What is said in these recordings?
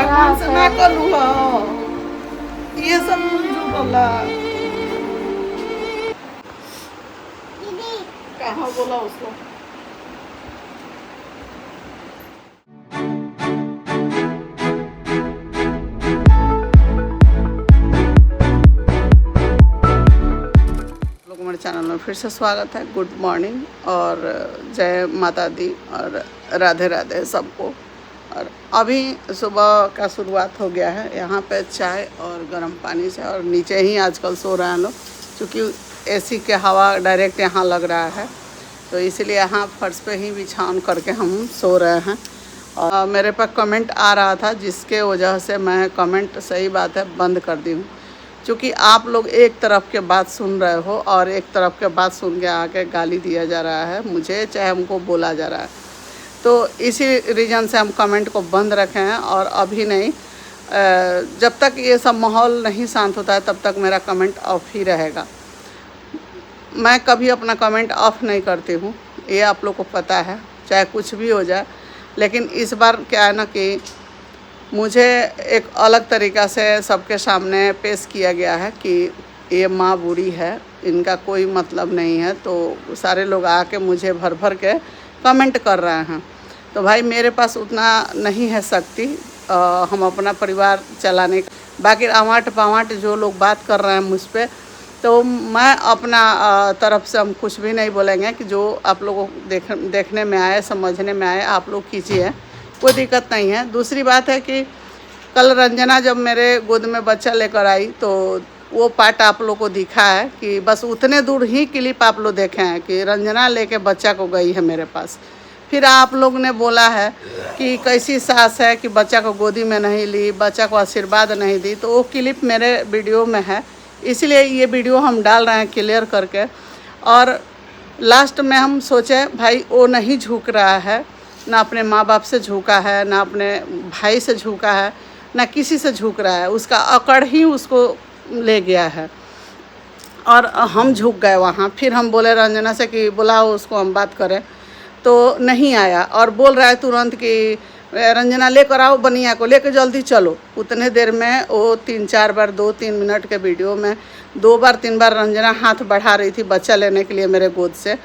भगवान से ना करू ये सब बोला कहाँ बोला उसको। हमारे चैनल में फिर से स्वागत है। गुड मॉर्निंग और जय माता दी और राधे राधे सबको। और अभी सुबह का शुरुआत हो गया है। यहाँ पे चाय और गर्म पानी से, और नीचे ही आजकल सो रहे हैं लोग, क्योंकि एसी के हवा डायरेक्ट यहाँ लग रहा है, तो इसलिए यहाँ फर्श पे ही बिछावन करके हम सो रहे हैं। और मेरे पास कमेंट आ रहा था, जिसके वजह से मैं कमेंट, सही बात है, बंद कर दी हूँ, क्योंकि आप लोग एक तरफ के बात सुन रहे हो और एक तरफ के बात सुन के आके गाली दिया जा रहा है मुझे, चाहे हमको बोला जा रहा है। तो इसी रीज़न से हम कमेंट को बंद रखे हैं। और अभी नहीं, जब तक ये सब माहौल नहीं शांत होता है तब तक मेरा कमेंट ऑफ ही रहेगा। मैं कभी अपना कमेंट ऑफ नहीं करती हूँ, ये आप लोग को पता है, चाहे कुछ भी हो जाए। लेकिन इस बार क्या है ना कि मुझे एक अलग तरीक़ा से सबके सामने पेश किया गया है कि ये माँ बुरी है, इनका कोई मतलब नहीं है। तो सारे लोग आके मुझे भर भर के कमेंट कर रहे हैं। तो भाई मेरे पास उतना नहीं है शक्ति हम अपना परिवार चलाने का। बाकी आवाट पावाट जो लोग बात कर रहे हैं मुझ पर, तो मैं अपना तरफ से हम कुछ भी नहीं बोलेंगे। कि जो आप लोगों को देखने में आए, समझने में आए, आप लोग कीजिए, कोई दिक्कत नहीं है। दूसरी बात है कि कल रंजना जब मेरे गोद में बच्चा लेकर आई, तो वो पार्ट आप लोग को दिखा है कि बस उतने दूर ही क्लिप आप लोग देखे हैं कि रंजना लेके बच्चा को गई है मेरे पास। फिर आप लोग ने बोला है कि कैसी सास है कि बच्चा को गोदी में नहीं ली, बच्चा को आशीर्वाद नहीं दी। तो वो क्लिप मेरे वीडियो में है, इसलिए ये वीडियो हम डाल रहे हैं क्लियर करके। और लास्ट में हम सोचे भाई वो नहीं झुक रहा है, ना अपने माँ बाप से झुका है, ना अपने भाई से झुका है, ना किसी से झुक रहा है। उसका अकड़ ही उसको ले गया है और हम झुक गए वहाँ। फिर हम बोले रंजना से कि बुलाओ उसको, हम बात करें, तो नहीं आया। और बोल रहा है तुरंत कि रंजना लेकर आओ बनिया को, लेकर जल्दी चलो। उतने देर में वो 3-4 बार, 2-3 मिनट के वीडियो में 2 बार 3 बार रंजना हाथ बढ़ा रही थी बच्चा लेने के लिए मेरे गोद से।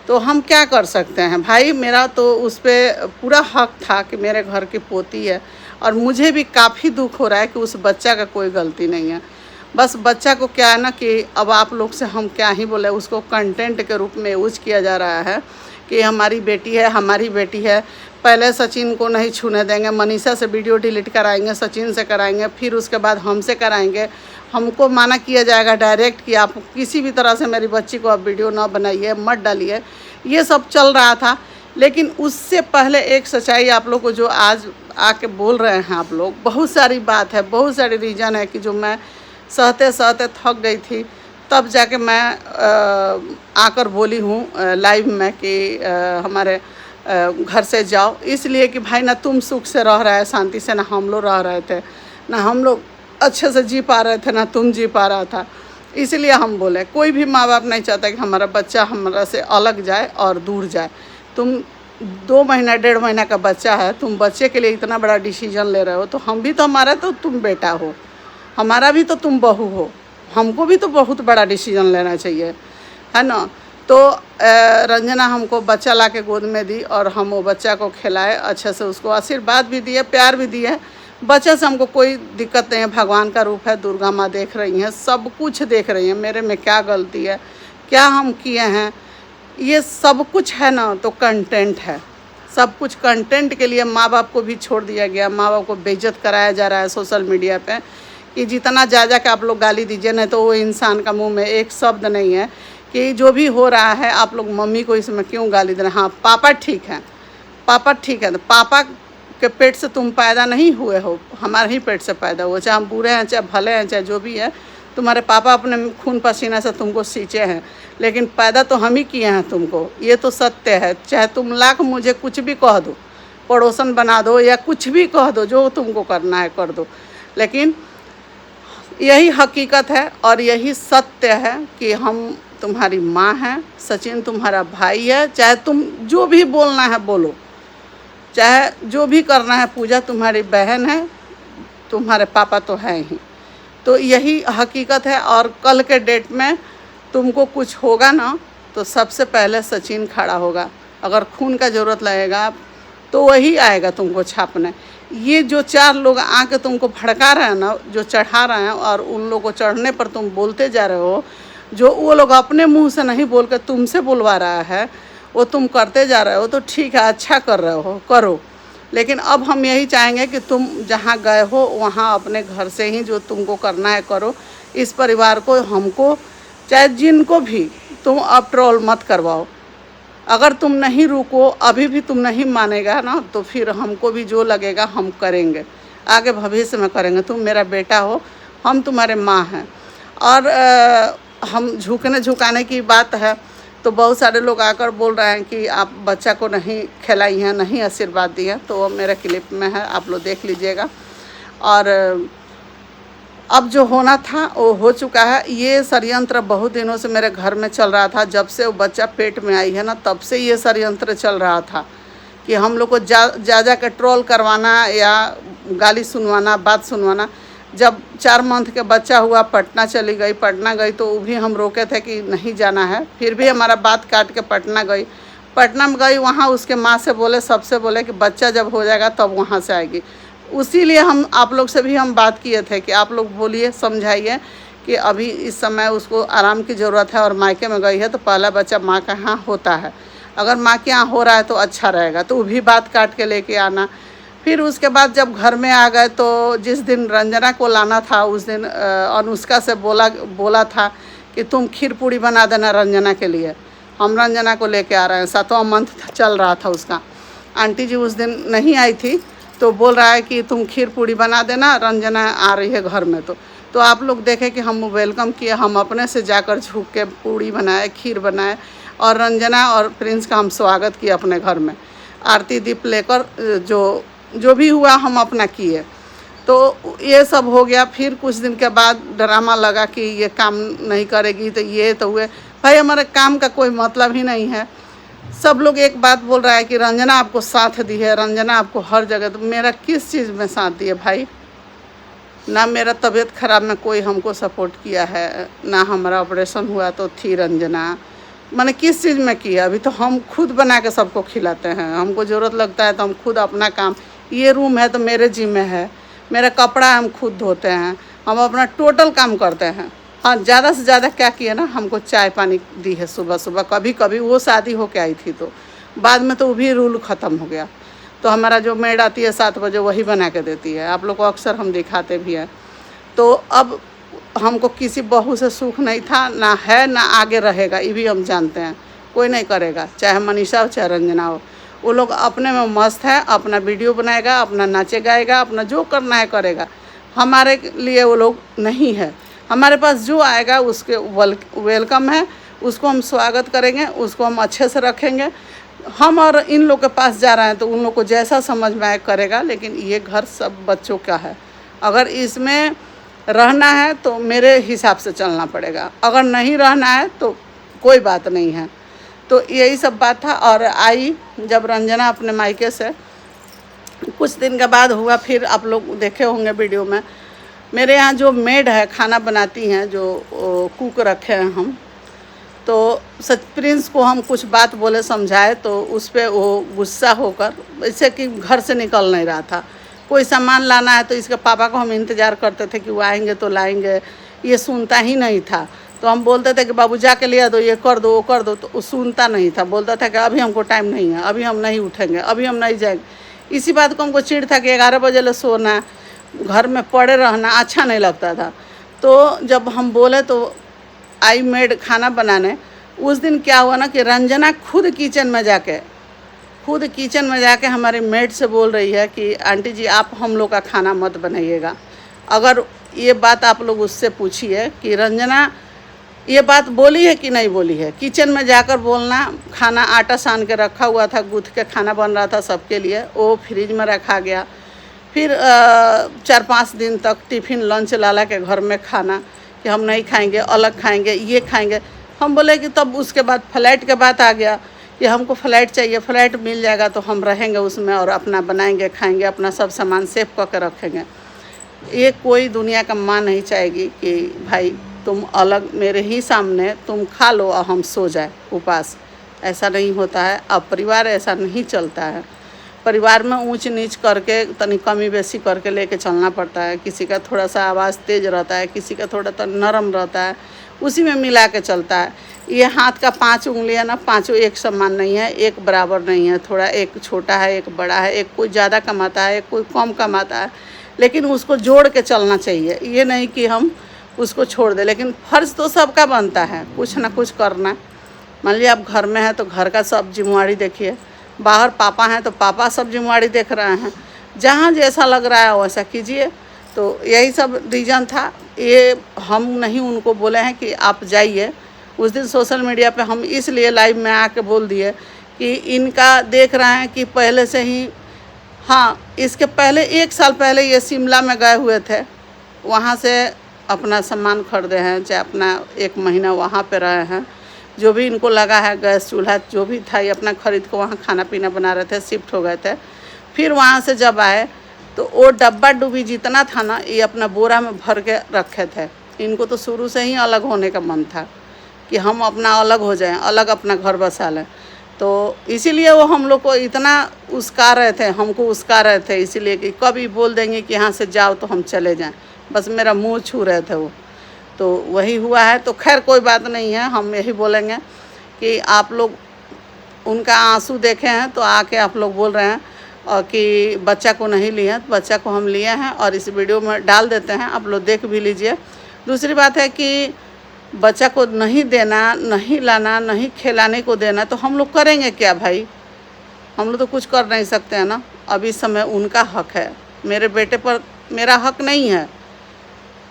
तो हम क्या कर सकते हैं भाई, मेरा तो उस पर पूरा हक था कि मेरे घर की पोती है। और मुझे भी काफ़ी दुख हो रहा है कि उस बच्चा का कोई गलती नहीं है। बस बच्चा को क्या है ना कि अब आप लोग से हम क्या ही बोले, उसको कंटेंट के रूप में यूज किया जा रहा है कि हमारी बेटी है, हमारी बेटी है। पहले सचिन को नहीं छूने देंगे, मनीषा से वीडियो डिलीट कराएंगे, सचिन से कराएंगे, फिर उसके बाद हमसे कराएंगे। हमको माना किया जाएगा डायरेक्ट कि आप किसी भी तरह से मेरी बच्ची को आप वीडियो ना बनाइए, मत डालिए। ये सब चल रहा था। लेकिन उससे पहले एक सच्चाई आप लोग को जो आज आके बोल रहे हैं आप लोग, बहुत सारी बात है, बहुत सारी रीज़न है कि जो मैं सहते सहते थक गई थी, तब जाके मैं आकर बोली हूँ लाइव में कि हमारे घर से जाओ। इसलिए कि भाई ना तुम सुख से रह रहे हैं शांति से, ना हम लोग रह रहे थे, ना हम लोग अच्छे से जी पा रहे थे, ना तुम जी पा रहा था। इसलिए हम बोले, कोई भी माँ बाप नहीं चाहता कि हमारा बच्चा हमारा से अलग जाए और दूर जाए। तुम 2 महीना 1.5 महीना का बच्चा है, तुम बच्चे के लिए इतना बड़ा डिसीजन ले रहे हो, तो हम भी तो, हमारा तो तुम बेटा हो, हमारा भी तो तुम बहू हो, हमको भी तो बहुत बड़ा डिसीजन लेना चाहिए, है ना। तो रंजना हमको बच्चा ला के गोद में दी और हम वो बच्चा को खिलाए, अच्छे से उसको आशीर्वाद भी दिए, प्यार भी दिए। बच्चे से हमको कोई दिक्कत नहीं है, भगवान का रूप है, दुर्गा माँ देख रही हैं, सब कुछ देख रही हैं, मेरे में क्या गलती है, क्या हम किए हैं, ये सब कुछ है ना। तो कंटेंट है, सब कुछ कंटेंट के लिए माँ बाप को भी छोड़ दिया गया, माँ बाप को बेइज्जत कराया जा रहा है सोशल मीडिया पे। कि जितना जा के आप लोग गाली दीजिए, नहीं तो वो इंसान का मुंह में एक शब्द नहीं है कि जो भी हो रहा है आप लोग मम्मी को इसमें क्यों गाली दे रहे हैं। हाँ पापा ठीक है, पापा ठीक है, तो पापा के पेट से तुम पैदा नहीं हुए हो, हमारे ही पेट से पैदा हुए, चाहे हम बुरे हैं, चाहे भले हैं, चाहे जो भी है। तुम्हारे पापा अपने खून पसीना से तुमको सींचे हैं, लेकिन पैदा तो हम ही किए हैं तुमको, ये तो सत्य है। चाहे तुम लाख मुझे कुछ भी कह दो, पड़ोसन बना दो या कुछ भी कह दो, जो तुमको करना है कर दो, लेकिन यही हकीकत है और यही सत्य है कि हम तुम्हारी माँ हैं, सचिन तुम्हारा भाई है। चाहे तुम जो भी बोलना है बोलो, चाहे जो भी करना है, पूजा तुम्हारी बहन है, तुम्हारे पापा तो हैं ही। तो यही हकीकत है। और कल के डेट में तुमको कुछ होगा ना तो सबसे पहले सचिन खड़ा होगा। अगर खून का ज़रूरत लगेगा तो वही आएगा तुमको छापने। ये जो 4 लोग आके तुमको भड़का रहे हैं ना, जो चढ़ा रहे हैं, और उन लोगों को चढ़ने पर तुम बोलते जा रहे हो, जो वो लोग अपने मुंह से नहीं बोल कर तुमसे बुलवा रहा है, वो तुम करते जा रहे हो। तो ठीक है, अच्छा कर रहे हो, करो। लेकिन अब हम यही चाहेंगे कि तुम जहाँ गए हो वहाँ अपने घर से ही जो तुमको करना है करो। इस परिवार को, हमको, चाहे जिनको भी, तुम अब ट्रोल मत करवाओ। अगर तुम नहीं रुको, अभी भी तुम नहीं मानेगा ना, तो फिर हमको भी जो लगेगा हम करेंगे, आगे भविष्य में करेंगे। तुम मेरा बेटा हो, हम तुम्हारे माँ हैं। और हम झुकाने की बात है तो बहुत सारे लोग आकर बोल रहे हैं कि आप बच्चा को नहीं खिलाई हैं, नहीं आशीर्वाद दिए हैं। तो वो मेरे क्लिप में है, आप लोग देख लीजिएगा। और अब जो होना था वो हो चुका है। ये षड्यंत्र बहुत दिनों से मेरे घर में चल रहा था। जब से वो बच्चा पेट में आई है ना, तब से ये षड्यंत्र चल रहा था कि हम लोग को जा के ट्रोल करवाना या गाली सुनवाना, बात सुनवाना। जब 4 मंथ के बच्चा हुआ, पटना चली गई। पटना गई तो वो भी हम रोके थे कि नहीं जाना है, फिर भी हमारा बात काट के पटना गई। पटना में गई, वहाँ उसके माँ से बोले, सबसे बोले कि बच्चा जब हो जाएगा तब वहाँ से आएगी। उसीलिए हम आप लोग से भी हम बात किए थे कि आप लोग बोलिए, समझाइए कि अभी इस समय उसको आराम की ज़रूरत है और मायके में गई है तो पहला बच्चा माँ के यहाँ होता है। अगर माँ के यहाँ हो रहा है तो अच्छा रहेगा। तो वो भी बात काट के लेके आना। फिर उसके बाद जब घर में आ गए तो जिस दिन रंजना को लाना था उस दिन अनुष्का से बोला था कि तुम खीर पूड़ी बना देना रंजना के लिए। हम रंजना को लेके आ रहे हैं, 7वां मंथ चल रहा था उसका। आंटी जी उस दिन नहीं आई थी तो बोल रहा है कि तुम खीर पूड़ी बना देना, रंजना आ रही है घर में। तो आप लोग देखें कि हम वेलकम किए, हम अपने से जाकर झुक के पूड़ी बनाए, खीर बनाए और रंजना और प्रिंस का हम स्वागत किए अपने घर में। आरती दीप लेकर जो भी हुआ हम अपना किए। तो ये सब हो गया। फिर कुछ दिन के बाद ड्रामा लगा कि ये काम नहीं करेगी तो ये तो हुए। भाई हमारे काम का कोई मतलब ही नहीं है। सब लोग एक बात बोल रहा है कि रंजना आपको साथ दी है, रंजना आपको हर जगह। तो मेरा किस चीज़ में साथ दी है भाई? ना मेरा तबीयत ख़राब में कोई हमको सपोर्ट किया है, ना हमारा ऑपरेशन हुआ तो थी रंजना। मैंने किस चीज़ में किया? अभी तो हम खुद बना के सबको खिलाते हैं। हमको ज़रूरत लगता है तो हम खुद अपना काम, ये रूम है तो मेरे जिम्मे है, मेरा कपड़ा हम खुद धोते हैं, हम अपना टोटल काम करते हैं। हाँ, ज़्यादा से ज़्यादा क्या किया ना, हमको चाय पानी दी है सुबह सुबह। कभी कभी वो शादी हो के आई थी तो बाद में तो वो भी रूल ख़त्म हो गया। तो हमारा जो मेड आती है 7 बजे वही बना के देती है। आप लोग को अक्सर हम दिखाते भी हैं। तो अब हमको किसी बहू से सुख नहीं था, ना है ना आगे रहेगा। ये भी हम जानते हैं, कोई नहीं करेगा, चाहे मनीषा हो चाहे रंजना हो। वो लोग अपने में मस्त है, अपना वीडियो बनाएगा, अपना नाचे गाएगा, अपना जो करना है करेगा। हमारे लिए वो लोग नहीं है। हमारे पास जो आएगा उसके वेलकम है, उसको हम स्वागत करेंगे, उसको हम अच्छे से रखेंगे। हम और इन लोग के पास जा रहे हैं तो उन लोग को जैसा समझ में आए करेगा। लेकिन ये घर सब बच्चों का है। अगर इसमें रहना है तो मेरे हिसाब से चलना पड़ेगा, अगर नहीं रहना है तो कोई बात नहीं है। तो यही सब बात था। और आई जब रंजना अपने मायके से, कुछ दिन के बाद हुआ, फिर आप लोग देखे होंगे वीडियो में, मेरे यहाँ जो मेड है खाना बनाती हैं, जो कुक रखे हैं हम, तो प्रिंस को हम कुछ बात बोले, समझाए, तो उस पर वो गुस्सा होकर, जैसे कि घर से निकल नहीं रहा था। कोई सामान लाना है तो इसके पापा को हम इंतज़ार करते थे कि वो आएंगे तो लाएंगे, ये सुनता ही नहीं था। तो हम बोलते थे कि बाबू जाके ले आ दो, ये कर दो, वो कर दो, तो वो सुनता नहीं था। बोलता था कि अभी हमको टाइम नहीं है, अभी हम नहीं उठेंगे, अभी हम नहीं जाएंगे। इसी बात को हमको चिढ़ था कि 11 बजे ले सोना, घर में पड़े रहना अच्छा नहीं लगता था। तो जब हम बोले तो आई मेड खाना बनाने। उस दिन क्या हुआ ना कि रंजना खुद किचन में जाके हमारी मेड से बोल रही है कि आंटी जी आप हम लोग का खाना मत बनाइएगा। अगर ये बात आप लोग उससे पूछिए कि रंजना ये बात बोली है कि नहीं बोली है। किचन में जाकर बोलना। खाना आटा सान के रखा हुआ था, गूँथ के खाना बन रहा था सबके लिए, वो फ्रिज में रखा गया। फिर 4-5 दिन तक टिफ़िन लंच लाला के घर में खाना कि हम नहीं खाएंगे, अलग खाएंगे, ये खाएंगे। हम बोले कि तब उसके बाद फ्लैट के बात आ गया कि हमको फ्लैट चाहिए, फ्लैट मिल जाएगा तो हम रहेंगे उसमें और अपना बनाएंगे, खाएंगे, अपना सब सामान सेफ करके रखेंगे। ये कोई दुनिया का माँ नहीं चाहेगी कि भाई तुम अलग मेरे ही सामने तुम खा लो और हम सो जाए उपास। ऐसा नहीं होता है। अब परिवार ऐसा नहीं चलता है। परिवार में ऊंच नीच करके तनी कमी बेसी करके लेके चलना पड़ता है। किसी का थोड़ा सा आवाज़ तेज रहता है, किसी का थोड़ा तो नरम रहता है, उसी में मिला के चलता है। ये हाथ का 5 उंगलियां ना, पांचों एक समान नहीं है, एक बराबर नहीं है। थोड़ा एक छोटा है, एक बड़ा है, एक कोई ज़्यादा कमाता है, एक कोई कम कमाता है, लेकिन उसको जोड़ के चलना चाहिए। ये नहीं कि हम उसको छोड़ दें, लेकिन फ़र्ज़ तो सबका बनता है कुछ ना कुछ करना। मान लीजिए आप घर में हैं तो घर का सब जिम्मेवारी देखिए, बाहर पापा हैं तो पापा सब जिम्मेवारी देख रहे हैं। जहाँ जैसा लग रहा है वैसा कीजिए। तो यही सब रीज़न था। ये हम नहीं उनको बोले हैं कि आप जाइए। उस दिन सोशल मीडिया पे हम इसलिए लाइव में आके बोल दिए कि इनका देख रहे हैं कि पहले से ही, हाँ, इसके पहले 1 साल पहले ये शिमला में गए हुए थे, वहाँ से अपना सामान खरीदे हैं, चाहे अपना 1 महीना वहाँ पे रहे हैं। जो भी इनको लगा है गैस चूल्हा जो भी था, ये अपना खरीद को वहाँ खाना पीना बना रहे थे, शिफ्ट हो गए थे। फिर वहाँ से जब आए तो वो डब्बा डुब्बी जितना था ना, ये अपना बोरा में भर के रखे थे। इनको तो शुरू से ही अलग होने का मन था कि हम अपना अलग हो जाएं, अलग अपना घर बसा लें। तो इसीलिए वो हम लोग को इतना उस्का रहे थे, हमको उस्का रहे थे, इसीलिए कि कभी बोल देंगे कि यहाँ से जाओ तो हम चले जाएं। बस मेरा मुँह छू रहे थे वो। तो वही हुआ है। तो खैर कोई बात नहीं है। हम यही बोलेंगे कि आप लोग उनका आंसू देखे हैं तो आके आप लोग बोल रहे हैं और कि बच्चा को नहीं लिए हैं। तो बच्चा को हम लिए हैं और इस वीडियो में डाल देते हैं, आप लोग देख भी लीजिए। दूसरी बात है कि बच्चा को नहीं देना, नहीं लाना, नहीं खिलाने को देना, तो हम लोग करेंगे क्या भाई? हम लोग तो कुछ कर नहीं सकते हैं ना। अब इस समय उनका हक है, मेरे बेटे पर मेरा हक नहीं है,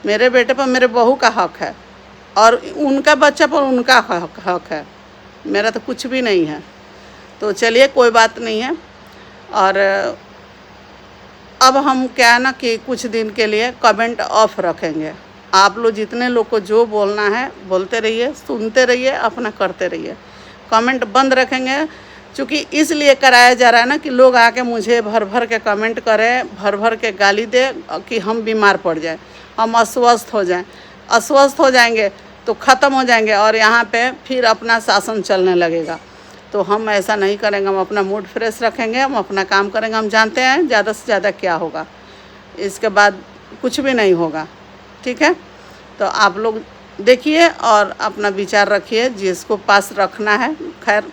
मेरे बेटे पर मेरे बहू का हक है, और उनका बच्चा पर उनका हक है, मेरा तो कुछ भी नहीं है। तो चलिए कोई बात नहीं है। और अब हम क्या है ना कि कुछ दिन के लिए कमेंट ऑफ रखेंगे। आप लोग जितने लोग को जो बोलना है बोलते रहिए, सुनते रहिए, अपना करते रहिए। कमेंट बंद रखेंगे, क्योंकि इसलिए कराया जा रहा है ना कि लोग आके मुझे भर भर के कमेंट करें, भर भर के गाली दे कि हम बीमार पड़ जाएं, हम अस्वस्थ हो जाएं। अस्वस्थ हो जाएंगे तो ख़त्म हो जाएंगे और यहाँ पे फिर अपना शासन चलने लगेगा। तो हम ऐसा नहीं करेंगे। हम अपना मूड फ्रेश रखेंगे, हम अपना काम करेंगे। हम जानते हैं ज़्यादा से ज़्यादा क्या होगा, इसके बाद कुछ भी नहीं होगा। ठीक है, तो आप लोग देखिए और अपना विचार रखिए, जिसको पास रखना है। खैर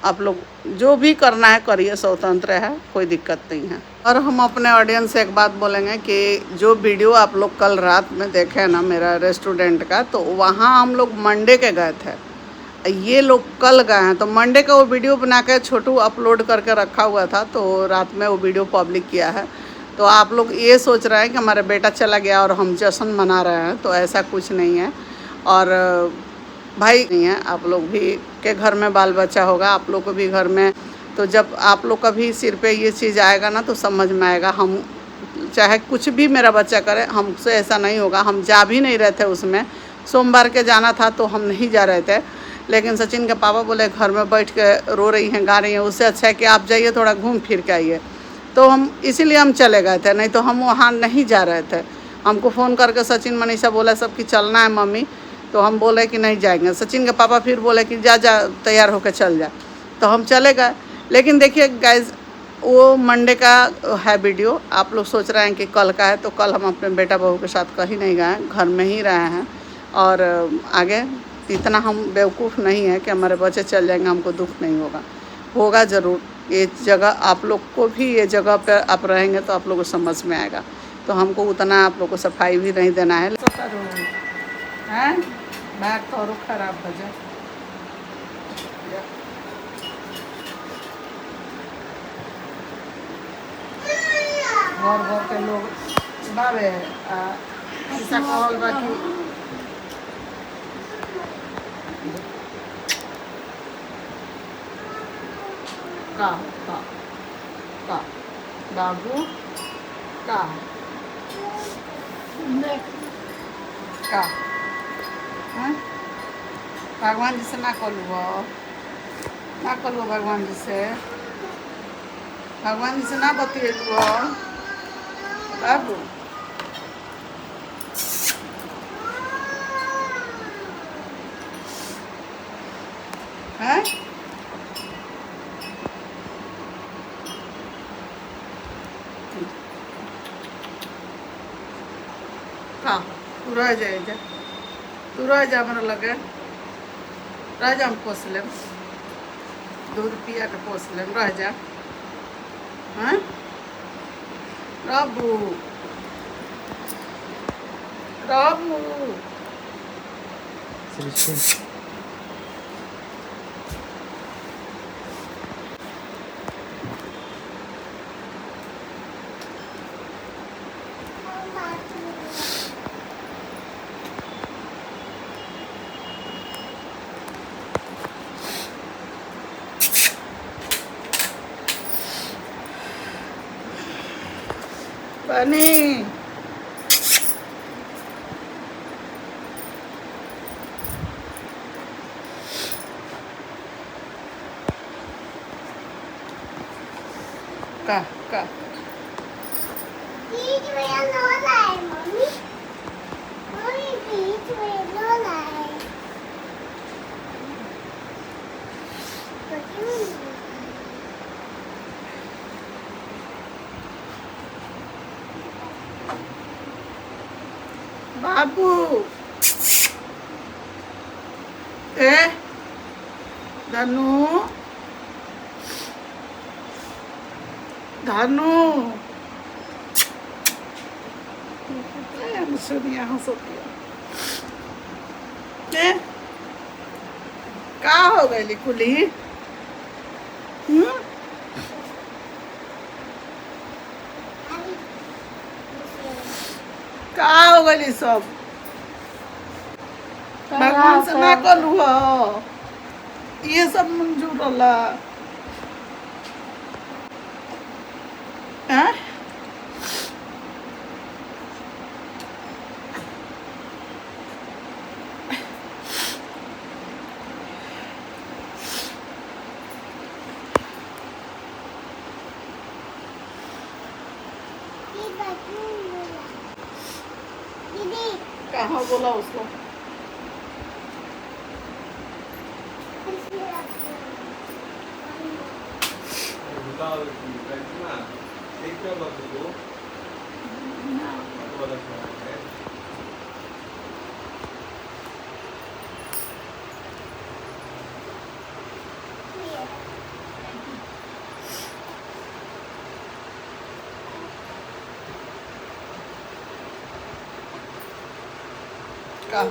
आप लोग जो भी करना है करिए, स्वतंत्र है, कोई दिक्कत नहीं है। और हम अपने ऑडियंस से एक बात बोलेंगे कि जो वीडियो आप लोग कल रात में देखे ना मेरा रेस्टोरेंट का, तो वहाँ हम लोग मंडे के गए थे, ये लोग कल गए हैं। तो मंडे का वो वीडियो बना के छोटू अपलोड करके रखा हुआ था, तो रात में वो वीडियो पब्लिक किया है। तो आप लोग ये सोच रहे हैं कि हमारा बेटा चला गया और हम जश्न मना रहे हैं, तो ऐसा कुछ नहीं है। और भाई नहीं है, आप लोग भी के घर में बाल बच्चा होगा, आप लोग को भी घर में, तो जब आप लोग का भी सिर पे ये चीज़ आएगा ना तो समझ में आएगा। हम चाहे कुछ भी मेरा बच्चा करे, हमसे ऐसा नहीं होगा। हम जा भी नहीं रहे थे उसमें, सोमवार के जाना था तो हम नहीं जा रहे थे, लेकिन सचिन के पापा बोले घर में बैठ के रो रही हैं, गा रही हैं, उससे अच्छा है कि आप जाइए थोड़ा घूम फिर के आइए। तो हम इसीलिए हम चले गए थे, नहीं तो हम वहाँ नहीं जा रहे थे। हमको फ़ोन करके सचिन मनीषा बोला सब कि चलना है मम्मी, तो हम बोले कि नहीं जाएंगे। सचिन के पापा फिर बोले कि जा जा तैयार होकर चल जा, तो हम चले गए। लेकिन देखिए गाइज, वो मंडे का है वीडियो। आप लोग सोच रहे हैं कि कल का है, तो कल हम अपने बेटा बहू के साथ कहीं नहीं गए, घर में ही रहे हैं। और आगे इतना हम बेवकूफ़ नहीं है कि हमारे बच्चे चल जाएंगे, हमको दुख नहीं होगा, होगा ज़रूर। ये जगह आप लोग को भी, ये जगह पर आप रहेंगे तो आप लोग को समझ में आएगा। तो हमको उतना आप लोग को सफाई भी नहीं देना है। हैं बैग तो और खराब हो जाए। घर घर के लोग बाबे ऐसा कहल बा कि का का का बाबू का का हैं? भगवान जी से ना कलू भगवान जी से, भगवान जी से ना बतिएलू बाबू। खा तू रह जा जा तू रह जा हमरा लगे रह जा हम पोस लेम दूध पिया के पोस लेम रह जा हाँ रहबू रहबू बनी का बीच में लोला है मम्मी मम्मी बीच में लोला है बाबू ए धनु धनु सुनिया हंसतिया का हो गई कुली का हो गई सब भगवान से ना कलू हो ये सब मंजूर होला हैं कहाँ बोला उसको का